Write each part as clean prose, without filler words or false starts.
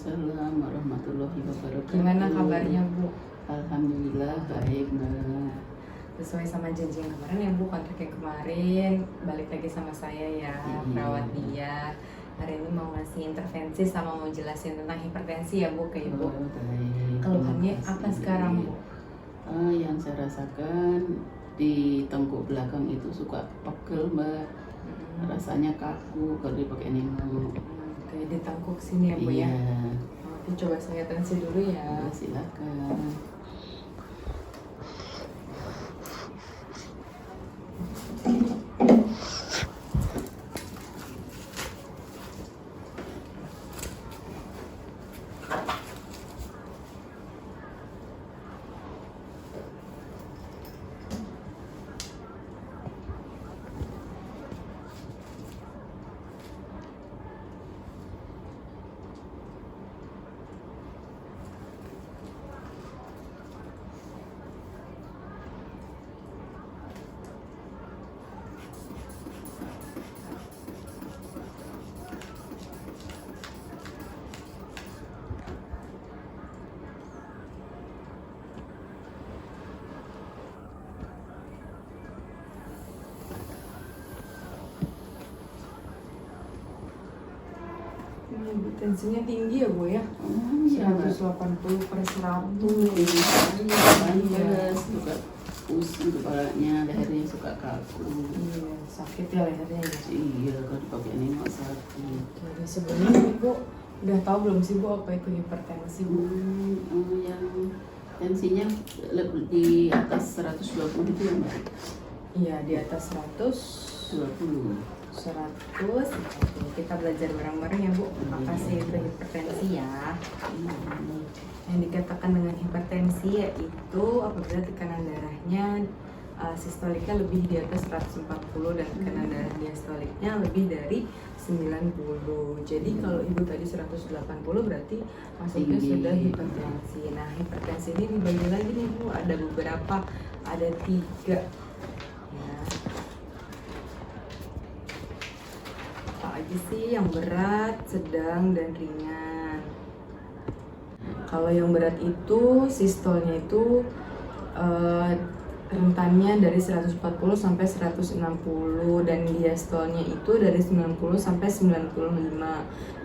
Waalaikumsalam warahmatullahi wabarakatuh. Gimana kabarnya Bu? Alhamdulillah baik Mbak. Sesuai sama janji yang kemarin ya Bu, kontrak yang kemarin balik lagi sama saya ya, perawat dia. Hari ini mau ngasih intervensi sama mau jelasin tentang hipertensi ya Bu ke Ibu. Baik. Keluhannya apa sekarang Bu? Yang saya rasakan di tengkuk belakang itu suka pegel Mbak. Rasanya kaku kalau dipakai nemo. Oke, di tengkuk sini ya Bu ya. Iya. Oke, coba saya tensi dulu ya. Silakan. Ini tensinya tinggi ya Bu ya. 180 per 100. Iya, suka pusing kepalanya, lehernya suka kaku. Iya, sakit ya lehernya ya. Iya, kalau dipakai nemo sakit. Jadi sebelumnya Ibu udah tahu belum sih Bu apa itu hipertensi Bu? Yang tensinya di atas 120 itu ya Mbak? Iya, di atas 100. 20. 100. Oke, kita belajar bareng-bareng ya Bu. Apa sih itu hipertensi ya? Yang dikatakan dengan hipertensi yaitu apabila tekanan darahnya sistoliknya lebih di atas 140 dan tekanan darah diastoliknya lebih dari 90. Jadi kalau Ibu tadi 180 berarti masuknya sudah hipertensi. Nah, hipertensi ini dibagi lagi nih Bu, ada beberapa, ada 3 ya. Apa aja sih yang berat, sedang, dan ringan? Kalau yang berat itu sistolnya itu rentannya dari 140 sampai 160 dan diastolnya itu dari 90 sampai 95.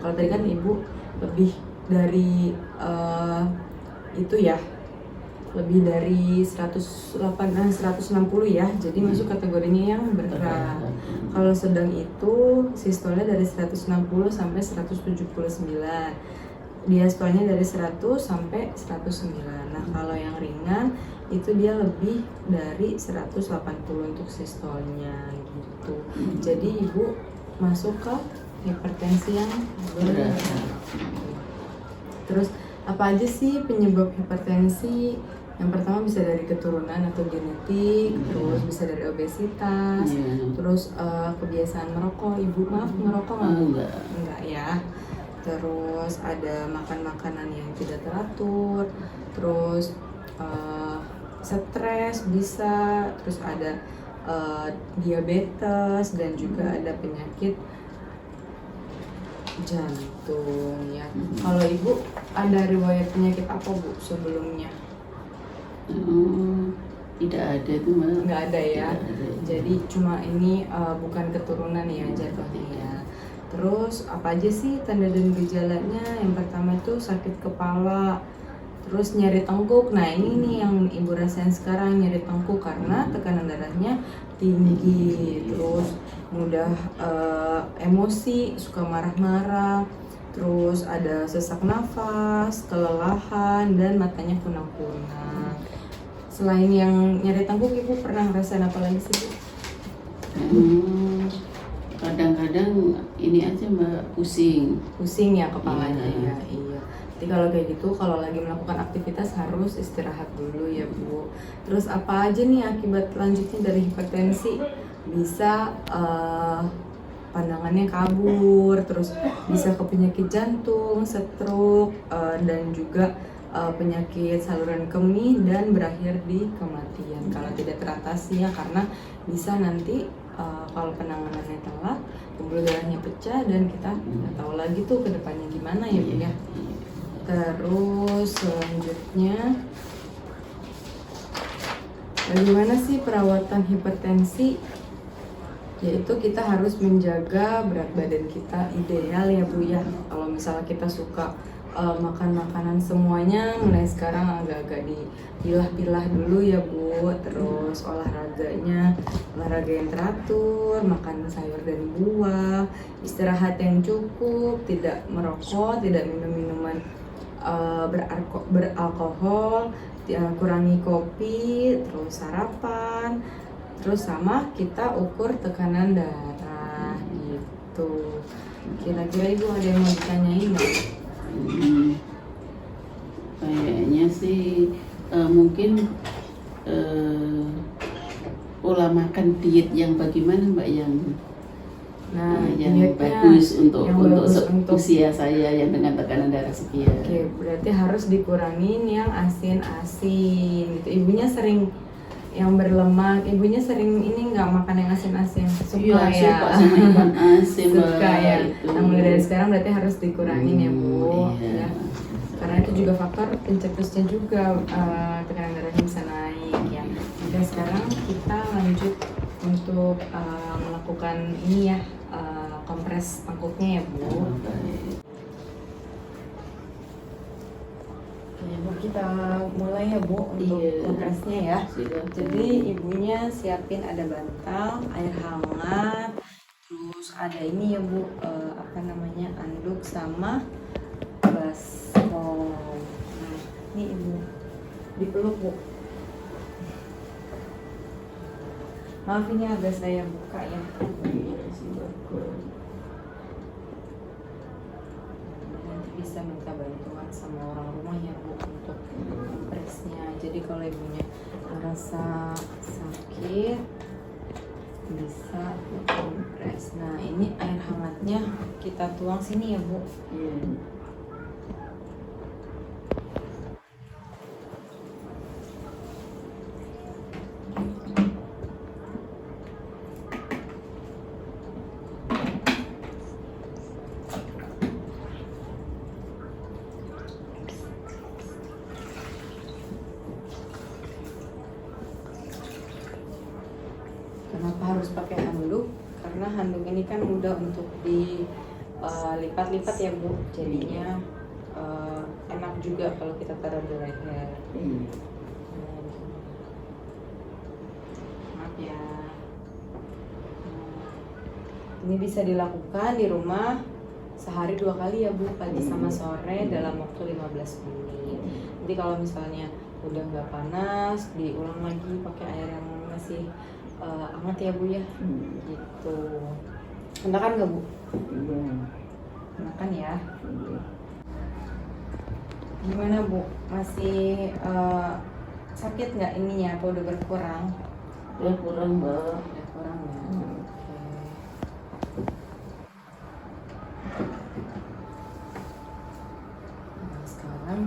Kalau tadi kan Ibu lebih dari itu ya, lebih dari 160 ya, jadi masuk kategorinya yang berat. Kalau sedang itu sistolnya dari 160 sampai 179, diastolnya dari 100 sampai 109. Nah, kalau yang ringan itu dia lebih dari 180 untuk sistolnya gitu. Jadi Ibu masuk ke hipertensi yang berat. Terus apa aja sih penyebab hipertensi? Yang pertama bisa dari keturunan atau genetik, terus bisa dari obesitas, terus kebiasaan merokok. Ibu maaf merokok nggak? Enggak ya. Terus ada makan makanan yang tidak teratur, terus stres bisa, terus ada diabetes dan juga ada penyakit jantung ya. Kalau Ibu ada riwayat penyakit apa Bu sebelumnya? Tidak ada tuh Mbak. Nggak ada ya. Tidak ada. Jadi cuma ini bukan keturunan ya jatuhnya ya. Terus apa aja sih tanda dan gejalanya? Yang pertama itu sakit kepala, terus nyeri tengkuk. Nah ini nih yang Ibu rasain sekarang, nyeri tengkuk karena tekanan darahnya tinggi. Terus mudah emosi, suka marah-marah. Terus ada sesak nafas, kelelahan, dan matanya kunang-kunang. Selain yang nyeri tengkuk, Ibu pernah ngerasain apa lagi sih Bu? Kadang-kadang ini aja Mbak, pusing Ya kepalanya ya. Iya. Jadi kalau kayak gitu, kalau lagi melakukan aktivitas harus istirahat dulu ya Bu. Terus apa aja nih akibat lanjutnya dari hipertensi? Bisa pandangannya kabur, terus bisa ke penyakit jantung, stroke, dan juga penyakit saluran kemih dan berakhir di kematian kalau tidak teratasi ya, karena bisa nanti kalau penanganannya telat pembuluh darahnya pecah dan kita nggak tahu lagi tuh ke depannya gimana ya Bu ya. Terus selanjutnya, bagaimana sih perawatan hipertensi? Yaitu kita harus menjaga berat badan kita ideal ya Bu ya. Kalau misalnya kita suka makan makanan semuanya, mulai sekarang agak-agak dipilah-pilah dulu ya Bu. Terus olahraga yang teratur, makan sayur dan buah, istirahat yang cukup, tidak merokok, tidak minum minuman beralkohol, kurangi kopi, terus sarapan, terus sama kita ukur tekanan darah gitu. Kira-kira Ibu ada yang mau ditanyain nggak? Kayaknya sih mungkin pola makan diet yang bagaimana Mbak yang bagus untuk usia saya yang dengan tekanan darah sekian. Oke, berarti harus dikurangin yang asin-asin gitu. Ibunya sering yang berlemak, ibunya sering ini nggak makan yang asin-asin? Suka suka sama ikan asin suka ya. Itu. Nah, mulai dari sekarang berarti harus dikurangin ya Bu. Iya. Ya. Karena itu juga faktor pencetusnya juga, tekanan darahnya bisa naik ya. Oke, sekarang kita lanjut untuk melakukan ini ya, kompres tengkuknya ya Bu. Ya Bu, kita mulai ya Bu untuk kompresnya ya. Jadi ibunya siapin ada bantal, air hangat, terus ada ini ya Bu, anduk sama baskom. Nah, ini Ibu dipeluk Bu. Maaf ini agak saya buka ya. Nanti bisa minta bantuan sama orang rumah ya Bu untuk kompresnya. Jadi kalau ibunya merasa sakit bisa kompres. Nah ini air hangatnya kita tuang sini ya Bu. Kenapa harus pakai handuk? Karena handuk ini kan mudah untuk dilipat-lipat ya Bu. Jadinya enak juga kalau kita taruh di leher. Maaf ya. Ini bisa dilakukan di rumah sehari 2 kali ya Bu, pagi sama sore dalam waktu 15 menit. Jadi kalau misalnya udah nggak panas, diulang lagi pakai air yang masih hangat ya Bu ya. Gitu. Enakan nggak Bu? Enakan ya. Gimana Bu? Masih sakit nggak ininya atau udah berkurang? Ya kurang Mbak. Udah kurang ya. Nah, sekarang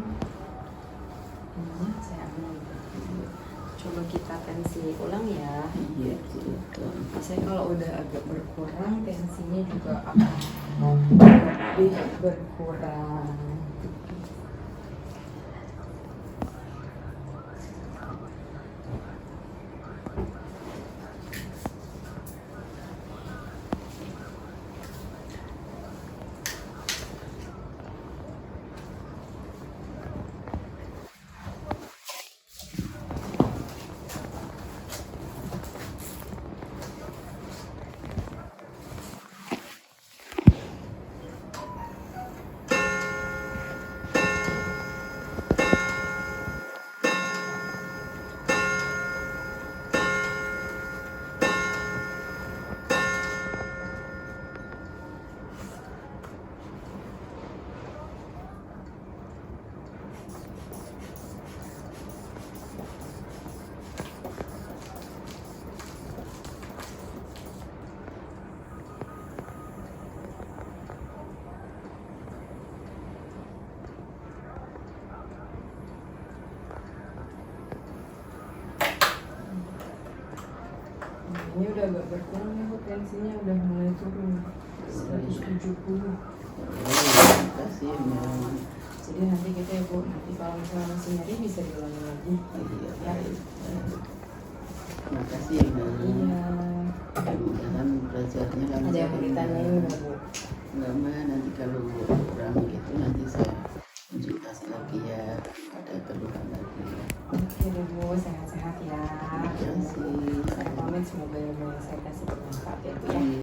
ini saya ambil. Coba kita tensi ulang ya. Iya, silakan. Saya kalau udah agak berkurang, tensinya juga akan lebih berkurang. Ini udah agak berkurang ya Bu, tensinya udah mulai turun 170. Terima kasih memang Jadi nanti gitu ya Bu, nanti kalau misalnya masih nyeri bisa diulangi lagi. Iya, Ya. Terima kasih ya Mbak. Iya. Mudah-mudahan belajarnya lancar. Ada yang mau ditanyain nggak Bu? Enggak Mbak, nanti kalau kurang gitu nanti saya konsultasi lagi ya, ada keluhan lagi. Oke deh Bu, sehat-sehat ya. Terima kasih. Saya pamit, semoga ilmu yang saya kasih bermanfaat ya Bu ya.